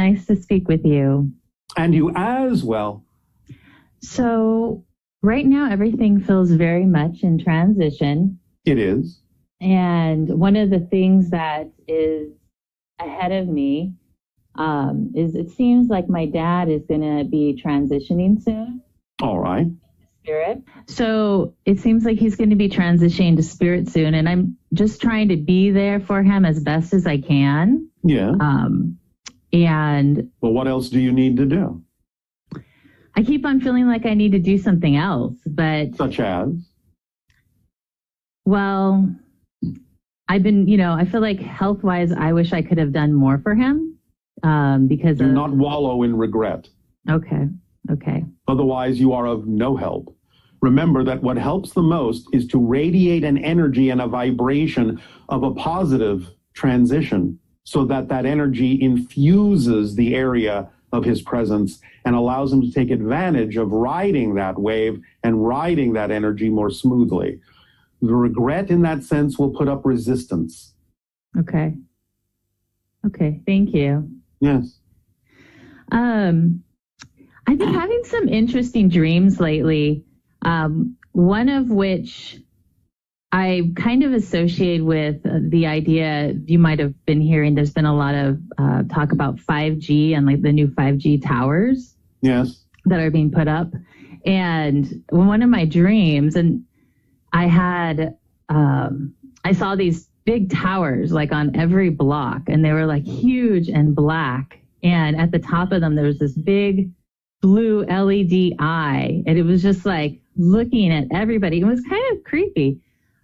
Nice to speak with you. And you as well. So right now, everything feels very much in transition. It is. And one of the things that is ahead of me is it seems like my dad is going to be transitioning soon. All right. Spirit. So it seems like he's going to be transitioning to spirit soon. And I'm just trying to be there for him as best as I can. Yeah. And well, what else do you need to do? I keep on feeling like I need to do something else, but... Such as? Well, I've been, I feel like health-wise, I wish I could have done more for him because do not wallow in regret. Okay. Otherwise, you are of no help. Remember that what helps the most is to radiate an energy and a vibration of a positive transition so that that energy infuses the area of his presence and allows him to take advantage of riding that wave and riding that energy more smoothly. The regret in that sense will put up resistance. Okay. Thank you. Yes. I've been having some interesting dreams lately, one of which I kind of associate with the idea you might have been hearing. There's been a lot of talk about 5G and like the new 5G towers. Yes. That are being put up. And one of my dreams, and I had, I saw these big towers like on every block, and they were like huge and black. And at the top of them, there was this big blue LED eye, and it was just like looking at everybody. It was kind of creepy.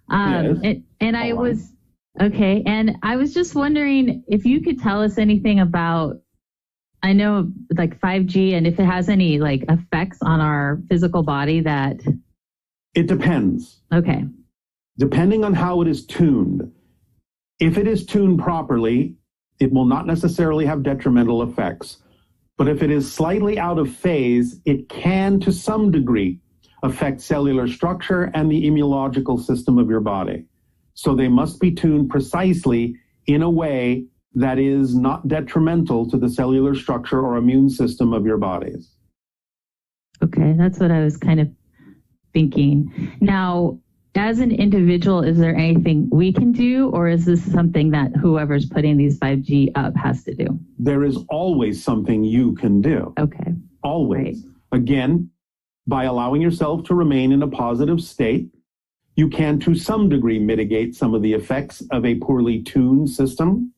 Yes. And I was, okay. And I was just wondering if you could tell us anything about, I know like 5G and if it has any like effects on our physical body that. It depends. Okay. Depending on how it is tuned. If it is tuned properly, it will not necessarily have detrimental effects. But if it is slightly out of phase, it can to some degree affect cellular structure and the immunological system of your body. So they must be tuned precisely in a way that is not detrimental to the cellular structure or immune system of your bodies. Okay, that's what I was kind of thinking. Now, as an individual, is there anything we can do, or is this something that whoever's putting these 5G up has to do? There is always something you can do. Okay. Always. Right. Again, by allowing yourself to remain in a positive state, you can to some degree mitigate some of the effects of a poorly tuned system.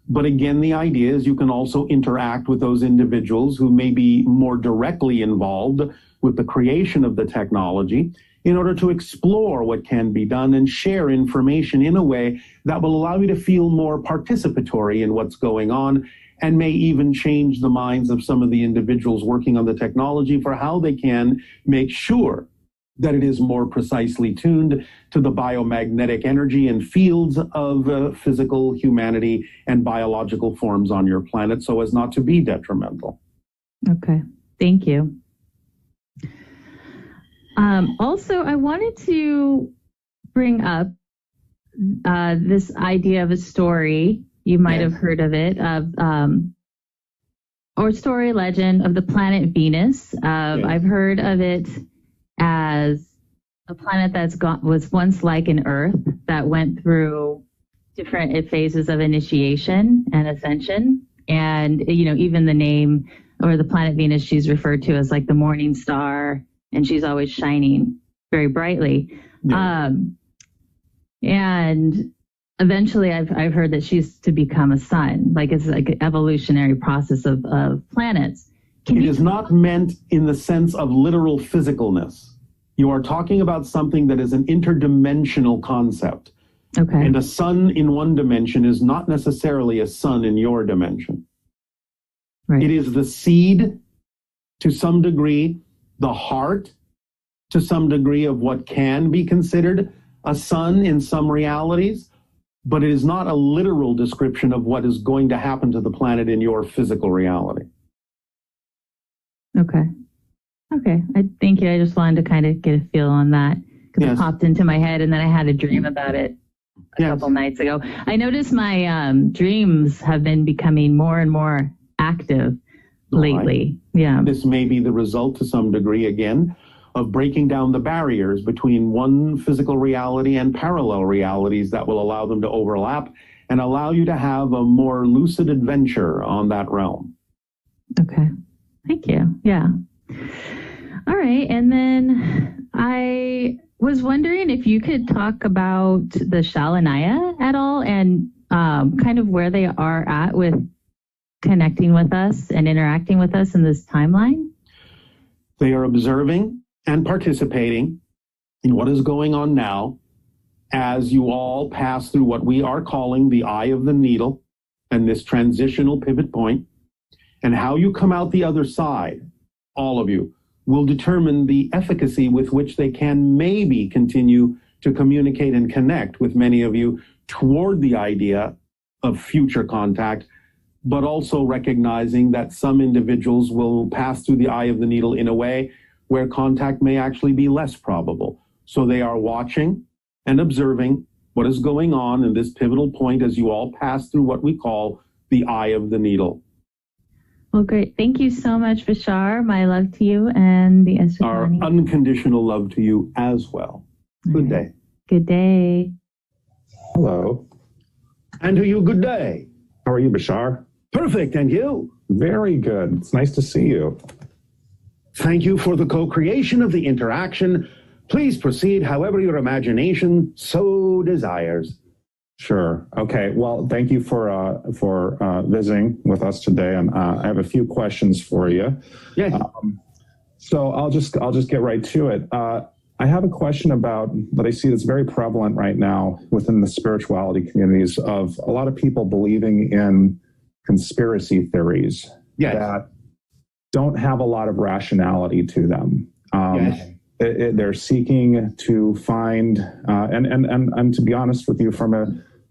But again, the idea is you can also interact with those individuals who may be more directly involved with the creation of the technology in order to explore what can be done and share information in a way that will allow you to feel more participatory in what's going on, and may even change the minds of some of the individuals working on the technology for how they can make sure that it is more precisely tuned to the biomagnetic energy and fields of physical humanity and biological forms on your planet so as not to be detrimental. Okay, thank you. Also, I wanted to bring up this idea of a story. You might have heard of it, or story legend of the planet Venus. I've heard of it as a planet was once like an Earth that went through different phases of initiation and ascension. And, even the name or the planet Venus, she's referred to as like the morning star, and she's always shining very brightly. Yeah. And eventually I've heard that she's to become a sun, like it's like an evolutionary process of planets. It is not meant in the sense of literal physicalness. You are talking about something that is an interdimensional concept. Okay. And a sun in one dimension is not necessarily a sun in your dimension. Right. It is the seed, to some degree, the heart, to some degree, of what can be considered a sun in some realities, but it is not a literal description of what is going to happen to the planet in your physical reality. Okay. Thank you. I just wanted to kind of get a feel on that because it popped into my head, and then I had a dream about it a couple nights ago. I noticed my dreams have been becoming more and more active lately. Right. Yeah. This may be the result to some degree, again, of breaking down the barriers between one physical reality and parallel realities that will allow them to overlap and allow you to have a more lucid adventure on that realm. Okay. Thank you. Yeah. All right. And then I was wondering if you could talk about the Sh Andia at all, and kind of where they are at with connecting with us and interacting with us in this timeline. They are observing and participating in what is going on now as you all pass through what we are calling the eye of the needle and this transitional pivot point, and how you come out the other side, all of you, will determine the efficacy with which they can maybe continue to communicate and connect with many of you toward the idea of future contact, but also recognizing that some individuals will pass through the eye of the needle in a way where contact may actually be less probable. So they are watching and observing what is going on in this pivotal point as you all pass through what we call the eye of the needle. Well, great. Thank you so much, Bashar. My love to you and the Este. Our unconditional love to you as well. Good day. Good day. Hello. And to you, good day. How are you, Bashar? Perfect. And you? Very good. It's nice to see you. Thank you for the co-creation of the interaction. Please proceed however your imagination so desires. Sure. Okay. Well, thank you for visiting with us today, and I have a few questions for you. Yes. So I'll just get right to it. I have a question about that I see that's very prevalent right now within the spirituality communities of a lot of people believing in conspiracy theories that don't have a lot of rationality to them. They're seeking to find, and to be honest with you, from a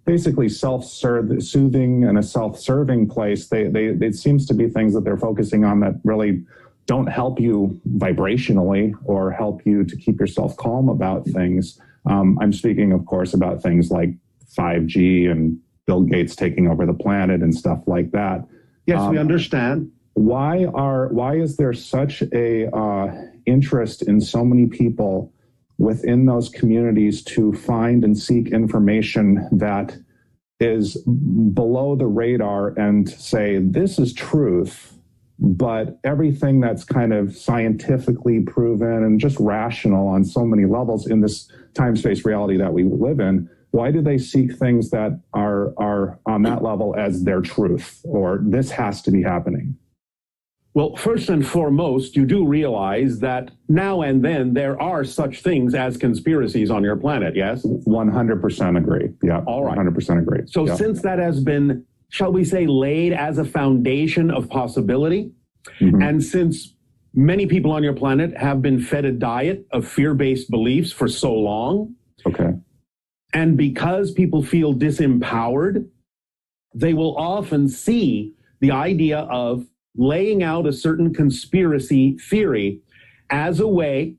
basically self-soothing and a self-serving place, it seems to be things that they're focusing on that really don't help you vibrationally or help you to keep yourself calm about things. I'm speaking, of course, about things like 5G and Bill Gates taking over the planet and stuff like that. Yes, we understand. Why is there such a interest in so many people within those communities to find and seek information that is below the radar and say, this is truth, but everything that's kind of scientifically proven and just rational on so many levels in this time-space reality that we live in, why do they seek things that are on that level as their truth, or this has to be happening? Well, first and foremost, you do realize that now and then there are such things as conspiracies on your planet, yes? 100% agree. Yeah, all right. 100% agree. So since that has been, shall we say, laid as a foundation of possibility, and since many people on your planet have been fed a diet of fear-based beliefs for so long, and because people feel disempowered, they will often see the idea of laying out a certain conspiracy theory as a way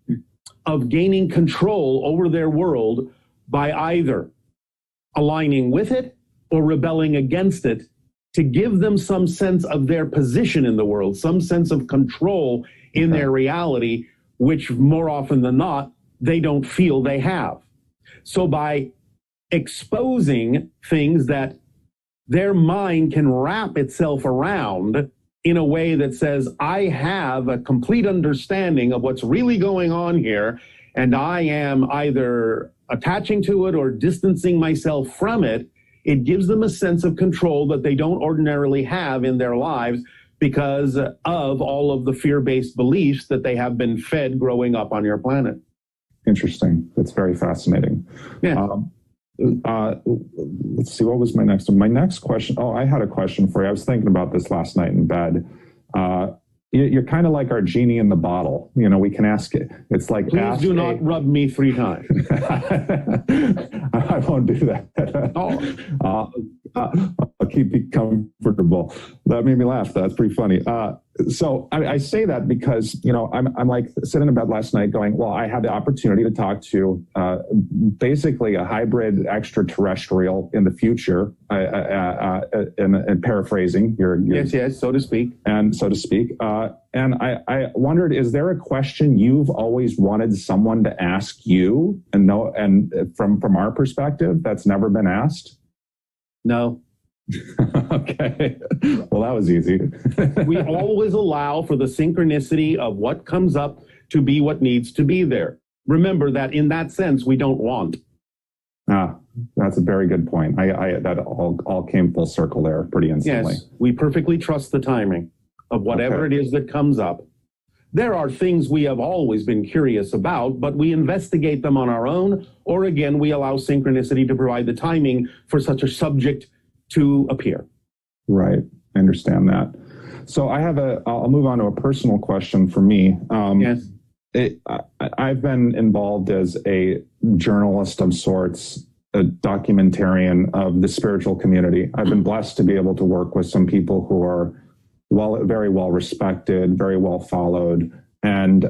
of gaining control over their world by either aligning with it or rebelling against it to give them some sense of their position in the world, some sense of control in their reality, which more often than not, they don't feel they have. So by exposing things that their mind can wrap itself around in a way that says, I have a complete understanding of what's really going on here, and I am either attaching to it or distancing myself from it, it gives them a sense of control that they don't ordinarily have in their lives because of all of the fear-based beliefs that they have been fed growing up on your planet. Interesting. That's very fascinating. Yeah. Let's see, what was my next one? My next question, I had a question for you. I was thinking about this last night in bed. You're kind of like our genie in the bottle. You know, we can ask it. It's like, please do not rub me 3 times. I won't do that. keep you comfortable. That made me laugh. That's pretty funny. So I say that because, I'm like sitting in bed last night going, well, I had the opportunity to talk to basically a hybrid extraterrestrial in the future, and paraphrasing your yes, so to speak. And so to speak. And I wondered, is there a question you've always wanted someone to ask you and from our perspective, that's never been asked? No. Okay. Well, that was easy. We always allow for the synchronicity of what comes up to be what needs to be there. Remember that in that sense, we don't want. That's a very good point. That all came full circle there pretty instantly. Yes, we perfectly trust the timing of whatever it is that comes up. There are things we have always been curious about, but we investigate them on our own, or again, we allow synchronicity to provide the timing for such a subject to appear. Right. I understand that. So I'll move on to a personal question for me. Yes. I've been involved as a journalist of sorts, a documentarian of the spiritual community. I've been blessed to be able to work with some people who are very well respected, very well followed. And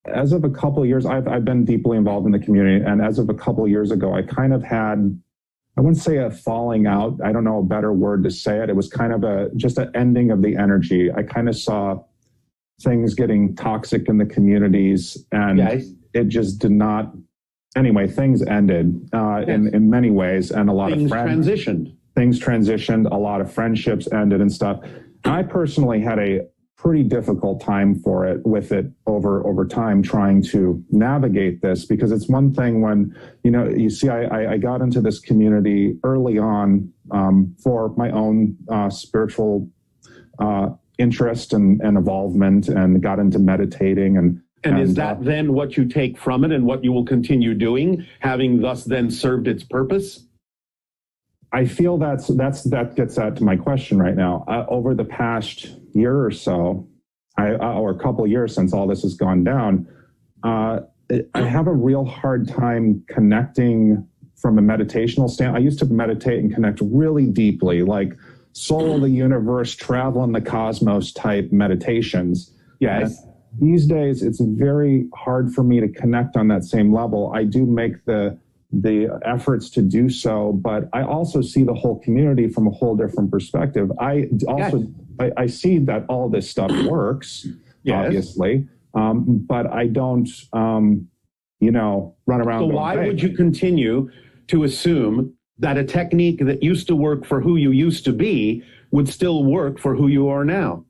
as of a couple of years, I've been deeply involved in the community. And as of a couple of years ago, I kind of had, I wouldn't say a falling out. I don't know a better word to say it. It was kind of just an ending of the energy. I kind of saw things getting toxic in the communities, and it just did not. Anyway, things ended in many ways, and a lot of friends transitioned. Things transitioned. A lot of friendships ended and stuff. I personally had a pretty difficult time with it over time, trying to navigate this, because it's one thing when, you see, I got into this community early on for my own spiritual interest and involvement, and got into meditating. And is that then what you take from it and what you will continue doing, having thus then served its purpose? I feel that gets at my question right now. Over the past year or so, or a couple of years since all this has gone down, I have a real hard time connecting from a meditational standpoint. I used to meditate and connect really deeply, like soul of the universe, travel in the cosmos type meditations. Yes. And these days, it's very hard for me to connect on that same level. I do make the efforts to do so, but I also see the whole community from a whole different perspective. I see that all this stuff works, obviously, but I don't, run around. So why would you continue to assume that a technique that used to work for who you used to be would still work for who you are now?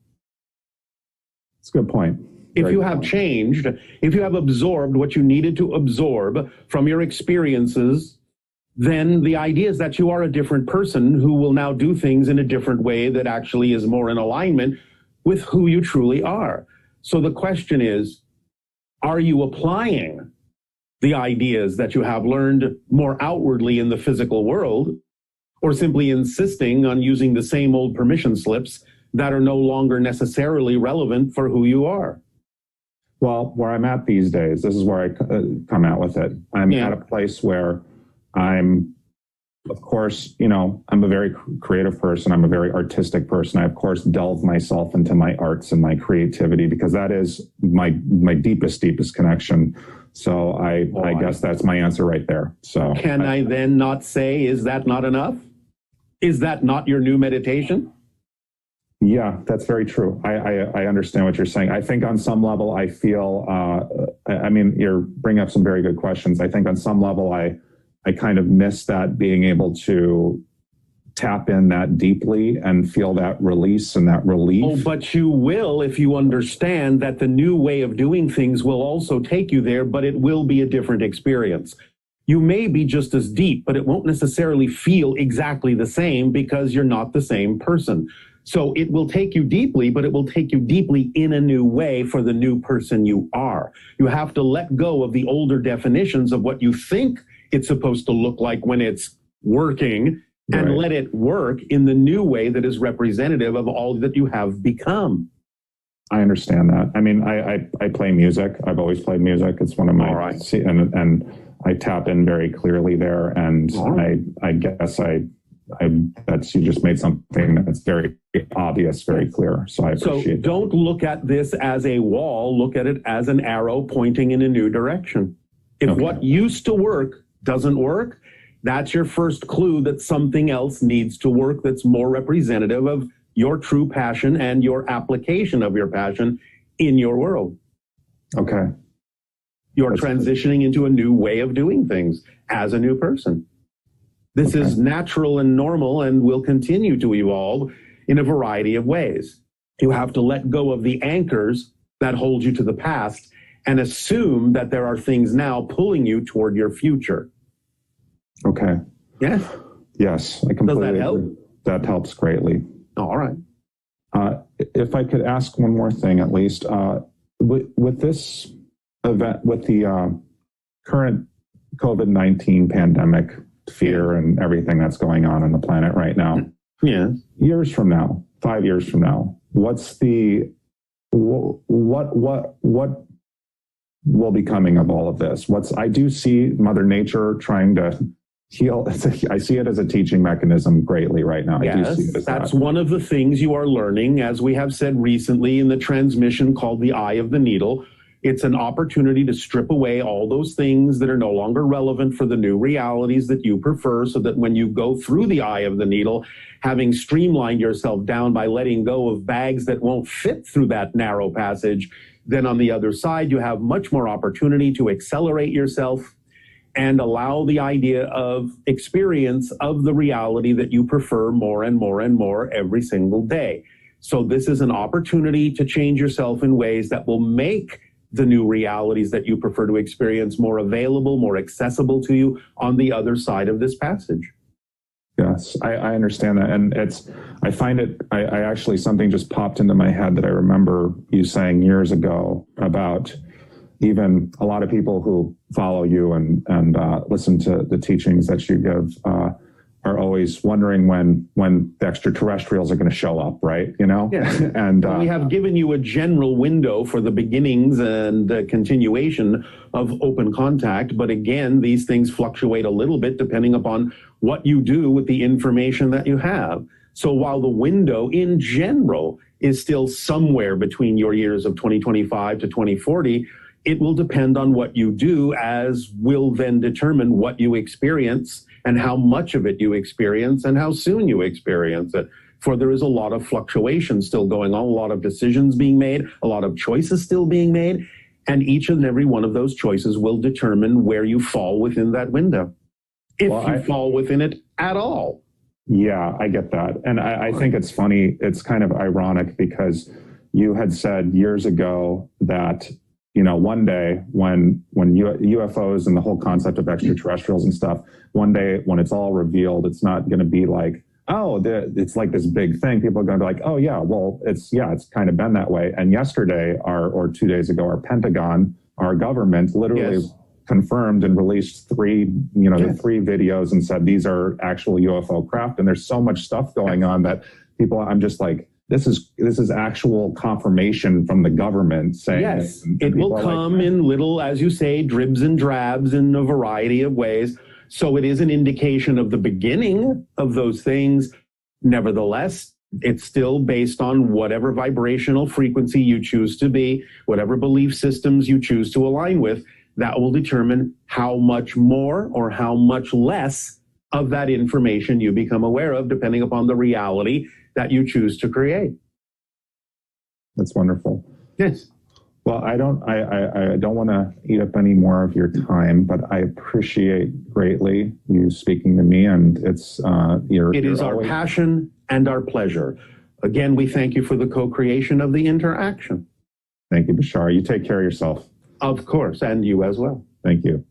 That's a good point. If you have changed, if you have absorbed what you needed to absorb from your experiences, then the idea is that you are a different person who will now do things in a different way that actually is more in alignment with who you truly are. So the question is, are you applying the ideas that you have learned more outwardly in the physical world, or simply insisting on using the same old permission slips that are no longer necessarily relevant for who you are? Well, where I'm at these days, this is where I come out with it. I'm at a place where I'm, of course, I'm a very creative person. I'm a very artistic person. I, of course, delve myself into my arts and my creativity, because that is my deepest connection. So I guess that's my answer right there. So can I then not say, is that not enough? Is that not your new meditation? Yeah, that's very true. I understand what you're saying. I think on some level, I feel, you're bringing up some very good questions. I think on some level, I kind of miss that, being able to tap in that deeply and feel that release and that relief. Oh, but you will, if you understand that the new way of doing things will also take you there, but it will be a different experience. You may be just as deep, but it won't necessarily feel exactly the same, because you're not the same person. So it will take you deeply, but it will take you deeply in a new way for the new person you are. You have to let go of the older definitions of what you think it's supposed to look like when it's working, and let it work in the new way that is representative of all that you have become. I understand that. I mean, I play music. I've always played music. It's one of my, and I tap in very clearly there. And I guess I you just made something that's very obvious, very clear. So I appreciate that. Don't look at this as a wall. Look at it as an arrow pointing in a new direction. If what used to work doesn't work, that's your first clue that something else needs to work that's more representative of your true passion and your application of your passion in your world. Okay. You're transitioning into a new way of doing things as a new person. This is natural and normal and will continue to evolve in a variety of ways. You have to let go of the anchors that hold you to the past and assume that there are things now pulling you toward your future. Okay. Yeah. Yes, I completely Does that help? agree. That helps greatly. All right. If I could ask one more thing, at least, with this event, with the current COVID-19 pandemic, fear and everything that's going on the planet right now. Yeah. Years from now, 5 years from now, what will be coming of all of this? I do see Mother Nature trying to heal. I see it as a teaching mechanism greatly right now. Yes, I do see it as that's one of the things you are learning, as we have said recently in the transmission called the Eye of the Needle. It's an opportunity to strip away all those things that are no longer relevant for the new realities that you prefer, so that when you go through the eye of the needle, having streamlined yourself down by letting go of bags that won't fit through that narrow passage, then on the other side, you have much more opportunity to accelerate yourself and allow the idea of experience of the reality that you prefer more and more and more every single day. So this is an opportunity to change yourself in ways that will make the new realities that you prefer to experience more available, more accessible to you on the other side of this passage. Yes, I understand that. And I find it, I actually, something just popped into my head that I remember you saying years ago about even a lot of people who follow you and listen to the teachings that you give are always wondering when the extraterrestrials are going to show up, right? You know? Yeah. And we have given you a general window for the beginnings and continuation of open contact. But again, these things fluctuate a little bit depending upon what you do with the information that you have. So while the window in general is still somewhere between your years of 2025 to 2040, it will depend on what you do, as will then determine what you experience and how much of it you experience and how soon you experience it. For there is a lot of fluctuation still going on, a lot of decisions being made, a lot of choices still being made, and each and every one of those choices will determine where you fall within that window, if you fall within it at all. Yeah, I get that. And I think it's funny, it's kind of ironic, because you had said years ago that, you know, one day when UFOs and the whole concept of extraterrestrials and stuff, one day when it's all revealed, it's not going to be like, oh, it's like this big thing. People are going to be like, oh yeah, well, it's kind of been that way. And yesterday, or 2 days ago, our Pentagon, our government literally confirmed and released the three videos and said these are actual UFO craft. And there's so much stuff going on that people, I'm just like, this is actual confirmation from the government saying yes, it will come in little, as you say, dribs and drabs in a variety of ways. So it is an indication of the beginning of those things. Nevertheless, it's still based on whatever vibrational frequency you choose to be, whatever belief systems you choose to align with. That will determine how much more or how much less of that information you become aware of, depending upon the reality that you choose to create. That's wonderful. Yes. Well, I don't want to eat up any more of your time, but I appreciate greatly you speaking to me, and it is our passion and our pleasure. Again, we thank you for the co-creation of the interaction. Thank you, Bashar. You take care of yourself. Of course, and you as well. Thank you.